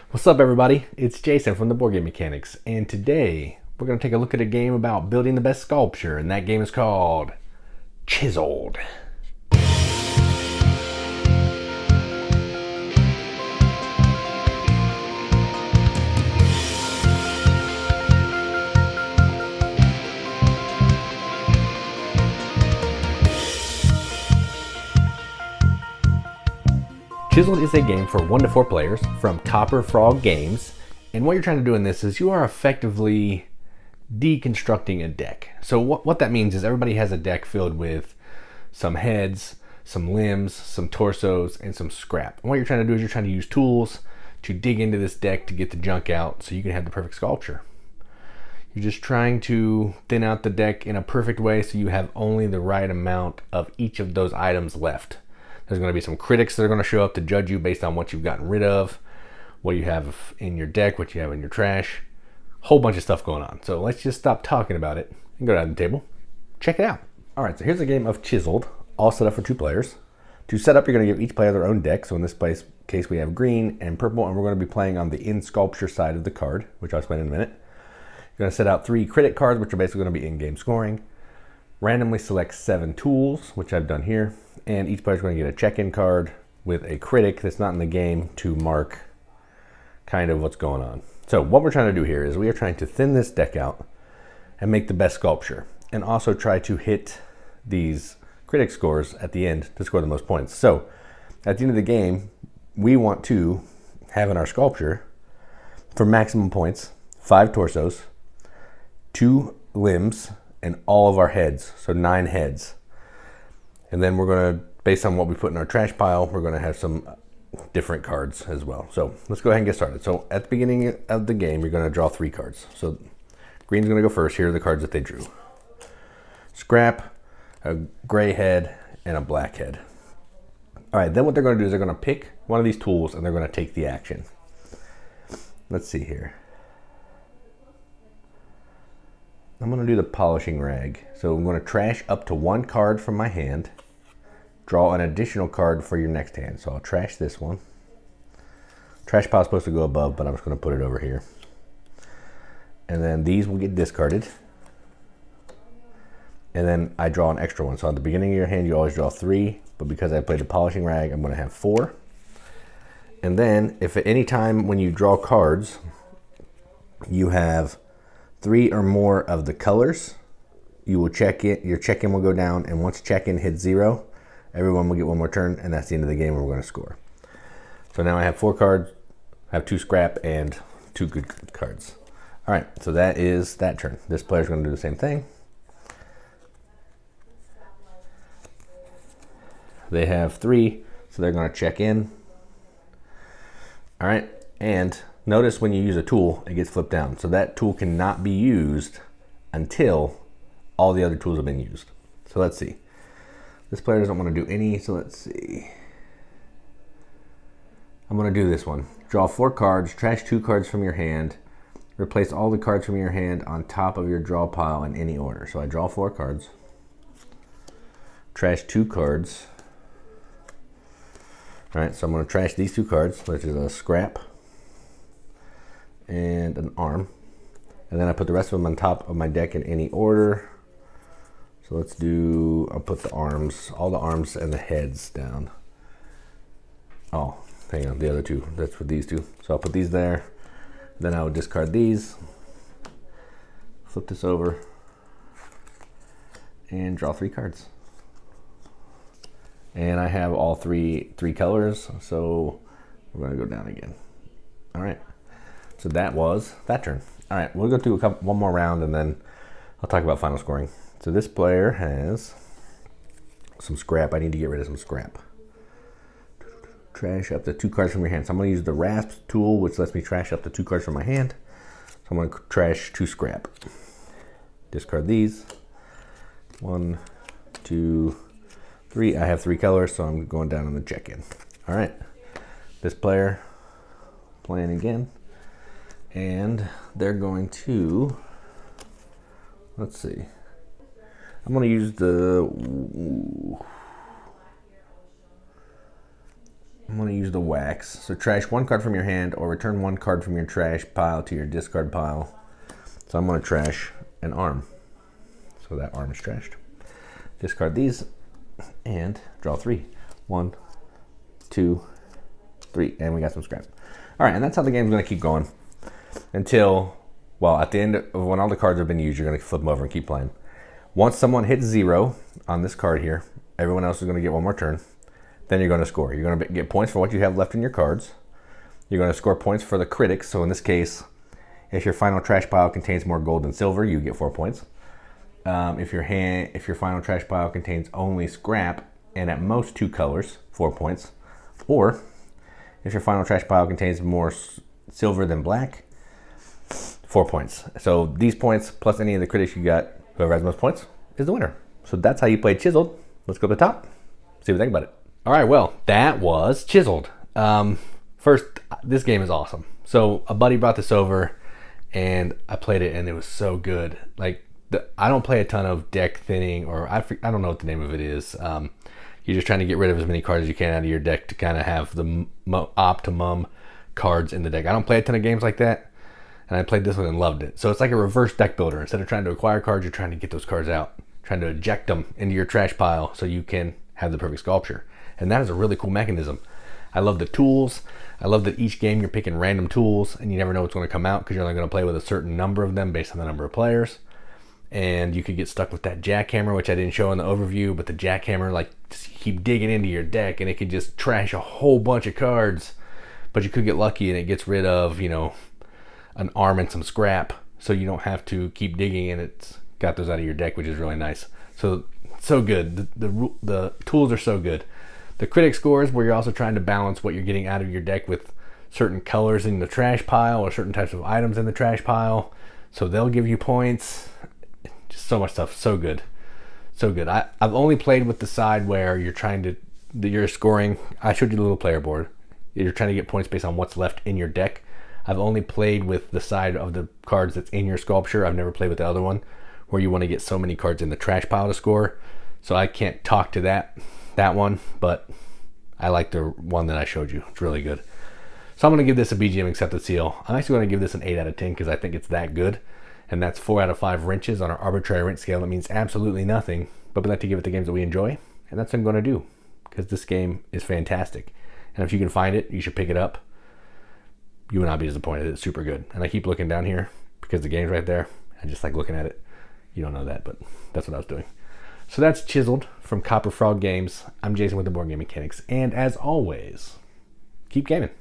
What's up, everybody? It's Jason from the Boardgame Mechanics, and today we're going to take a look at a game about building the best sculpture, and that game is called Chiseled. Chiseled is a game for 1 to 4 players from Topper Frog Games, and what you're trying to do in this is you are effectively deconstructing a deck. So what that means is everybody has a deck filled with some heads, some limbs, some torsos, and some scrap. And what you're trying to do is you're trying to use tools to dig into this deck to get the junk out so you can have the perfect sculpture. You're just trying to thin out the deck in a perfect way so you have only the right amount of each of those items left. There's going to be some critics that are going to show up to judge you based on what you've gotten rid of, what you have in your deck, what you have in your trash. Whole bunch of stuff going on. So let's just stop talking about it and go down to the table. Check it out. All right, so here's a game of Chiseled, all set up for 2 players. To set up, you're going to give each player their own deck. So in this case, we have green and purple, and we're going to be playing on the in sculpture side of the card, which I'll explain in a minute. You're going to set out 3 critic cards, which are basically going to be in-game scoring. Randomly select 7 tools, which I've done here. And each player's going to get a check-in card with a critic that's not in the game to mark kind of what's going on. So what we're trying to do here is we are trying to thin this deck out and make the best sculpture, and also try to hit these critic scores at the end to score the most points. So at the end of the game, we want to have in our sculpture, for maximum points, 5 torsos, 2 limbs, and all of our heads, so 9 heads. And then we're going to, based on what we put in our trash pile, we're going to have some different cards as well. So let's go ahead and get started. So at the beginning of the game, you're going to draw 3 cards. So green's going to go first. Here are the cards that they drew. Scrap, a gray head, and a black head. All right, then what they're going to do is they're going to pick one of these tools and they're going to take the action. Let's see here. I'm going to do the polishing rag. So I'm going to trash up to 1 card from my hand. Draw an additional card for your next hand. So I'll trash this one. Trash pile is supposed to go above, but I'm just going to put it over here. And then these will get discarded. And then I draw an extra one. So at the beginning of your hand, you always draw 3. But because I played the polishing rag, I'm going to have 4. And then if at any time when you draw cards, you have 3 or more of the colors, you will check it. Your check-in will go down, and once check-in hits 0, everyone will get 1 more turn, and that's the end of the game where we're going to score. So now I have 4 cards, I have 2 scrap, and 2 good cards. All right, so that is that turn. This player's going to do the same thing. They have 3, so they're going to check in. All right, and notice when you use a tool, it gets flipped down. So that tool cannot be used until all the other tools have been used. So let's see. This player doesn't want to do any, so let's see. I'm going to do this one. Draw 4 cards, trash 2 cards from your hand, replace all the cards from your hand on top of your draw pile in any order. So I draw 4 cards, trash 2 cards. All right, so I'm going to trash these 2 cards, which is a scrap and an arm. And then I put the rest of them on top of my deck in any order. So let's do, I'll put the arms, all the arms and the heads down. Oh, hang on, the other 2, that's for these 2. So I'll put these there. Then I will discard these, flip this over, and draw 3 cards. And I have all three colors, so we're gonna go down again. All right, so that was that turn. All right, we'll go through one more round and then I'll talk about final scoring. So this player has some scrap. I need to get rid of some scrap. Trash up to 2 cards from your hand. So I'm going to use the rasp tool, which lets me trash up to 2 cards from my hand. So I'm going to trash 2 scrap. Discard these. 1, 2, 3. I have 3 colors, so I'm going down on the check-in. All right. This player playing again. And they're going to, let's see. I'm going to use the I'm going to use the wax. So trash one card from your hand or return one card from your trash pile to your discard pile. So I'm going to trash an arm. So that arm is trashed. Discard these and draw 3. 1, 2, 3, and we got some scrap. All right, and that's how the game's going to keep going until, well, at the end of when all the cards have been used, you're going to flip them over and keep playing. Once someone hits 0 on this card here, everyone else is going to get one more turn. Then you're going to score. You're going to get points for what you have left in your cards. You're going to score points for the critics. So in this case, if your final trash pile contains more gold than silver, you get 4 points. If your final trash pile contains only scrap and at most 2 colors, 4 points. Or if your final trash pile contains more silver than black, 4 points. So these points plus any of the critics you got, whoever has the most points is the winner. So that's how you play Chiseled. Let's go to the top, see what we think about it. All right, well, that was Chiseled. First, this game is awesome. So a buddy brought this over and I played it and it was so good. Like, I don't play a ton of deck thinning, or I don't know what the name of it is. You're just trying to get rid of as many cards as you can out of your deck to kind of have the optimum cards in the deck. I don't play a ton of games like that, and I played this one and loved it. So it's like a reverse deck builder. Instead of trying to acquire cards, you're trying to get those cards out, trying to eject them into your trash pile so you can have the perfect sculpture. And that is a really cool mechanism. I love the tools. I love that each game you're picking random tools and you never know what's going to come out because you're only going to play with a certain number of them based on the number of players. And you could get stuck with that jackhammer, which I didn't show in the overview, but the jackhammer, like, just keep digging into your deck and it could just trash a whole bunch of cards. But you could get lucky and it gets rid of, you know, an arm and some scrap, so you don't have to keep digging, and it's got those out of your deck, which is really nice. So good. The tools are so good. The critic scores, where you're also trying to balance what you're getting out of your deck with certain colors in the trash pile or certain types of items in the trash pile. So they'll give you points. Just so much stuff. So good. So good. I've only played with the side where you're scoring. I showed you the little player board. You're trying to get points based on what's left in your deck. I've only played with the side of the cards that's in your sculpture. I've never played with the other one, where you want to get so many cards in the trash pile to score. So I can't talk to that one, but I like the one that I showed you. It's really good. So I'm going to give this a BGM accepted seal. I'm actually going to give this an 8 out of 10 because I think it's that good. And that's 4 out of 5 wrenches on our arbitrary wrench scale. That means absolutely nothing, but we like to give it the games that we enjoy. And that's what I'm going to do because this game is fantastic. And if you can find it, you should pick it up. You will not be disappointed. It's super good. And I keep looking down here because the game's right there. I just like looking at it. You don't know that, but that's what I was doing. So that's Chiseled from Copper Frog Games. I'm Jason with the Boardgame Mechanics. And as always, keep gaming.